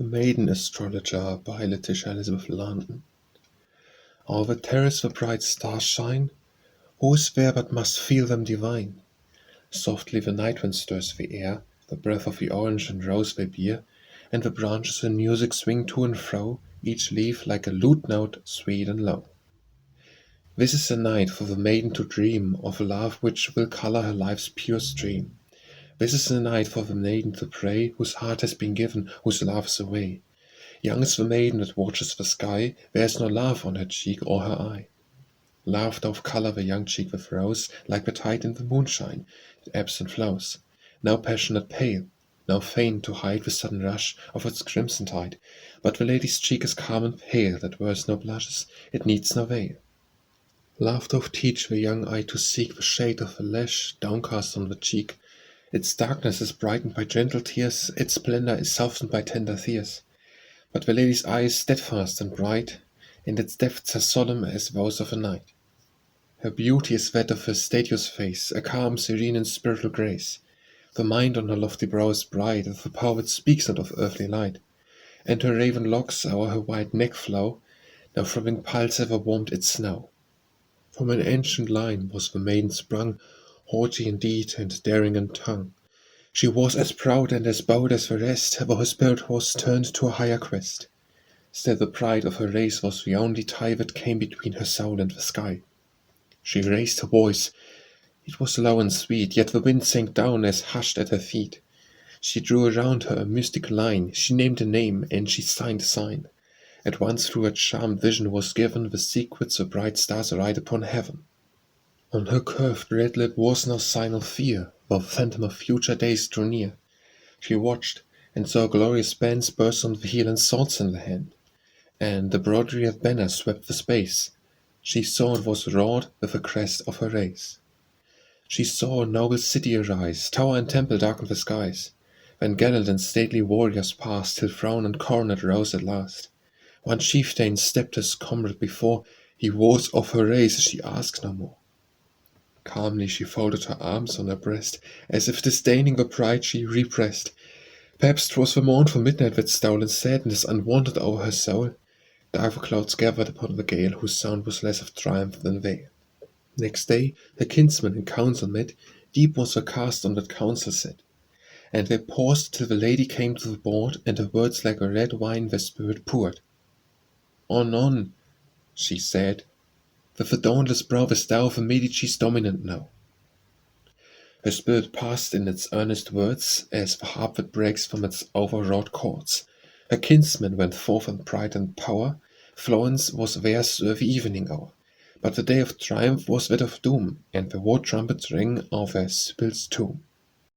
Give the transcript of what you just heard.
The Maiden Astrologer by Letitia Landon. O'er the terrace the bright stars shine. Who is there but must feel them divine? Softly the night wind stirs the air, the breath of the orange and rose they bear, and the branches in music swing to and fro, each leaf like a lute-note sweet and low. This is the night for the maiden to dream of love which will color her life's pure stream. This is the night for the maiden to pray, whose heart has been given, whose love is away. Young is the maiden that watches the sky, there is no love on her cheek or her eye. Love doth color the young cheek with rose, like the tide in the moonshine, it ebbs and flows. Now passionate pale, now fain to hide the sudden rush of its crimson tide, but the lady's cheek is calm and pale, that wears no blushes, it needs no veil. Love doth teach the young eye to seek the shade of the lash downcast on the cheek. Its darkness is brightened by gentle tears, its splendor is softened by tender tears. But the lady's eye is steadfast and bright, and its depths are solemn as those of a night. Her beauty is that of her statue's face, a calm, serene, and spiritual grace. The mind on her lofty brow is bright, and the power that speaks not of earthly light. And her raven locks o'er her white neck flow, no throbbing pulse ever warmed its snow. From an ancient line was the maiden sprung, haughty in deed and daring in tongue. She was as proud and as bold as the rest, though her spirit was turned to a higher quest. Still the pride of her race was the only tie that came between her soul and the sky. She raised her voice, it was low and sweet, yet the wind sank down as hushed at her feet. She drew around her a mystic line, she named a name, and she signed a sign. At once through her charmed vision was given the secrets the bright stars ride upon heaven. On her curved red lip was no sign of fear, though the phantom of future days drew near. She watched, and saw a glorious band burst on the heel and swords in the hand, and the broad-reared banner swept the space. She saw it was wrought with the crest of her race. She saw a noble city arise, tower and temple darkened the skies. Then gallant and stately warriors passed, till throne and coronet rose at last. One chieftain stepped his comrade before, he was of her race, she asked no more. Calmly she folded her arms on her breast, as if disdaining the pride she repressed. Perhaps 'twas the mournful midnight that stole in sadness unwonted o'er her soul. Dark clouds gathered upon the gale, whose sound was less of triumph than wail. Next day her kinsmen in council met, deep was the cast on that council set. And they paused till the lady came to the board, and her words like a red wine their spirit poured. On, she said, with the dauntless brow the thou of a Medici's dominant now. Her spirit passed in its earnest words, as the harp that breaks from its overwrought chords. Her kinsmen went forth in pride and power, Florence was theirs the evening hour. But the day of triumph was that of doom, and the war trumpets ring of their Sibyl's tomb.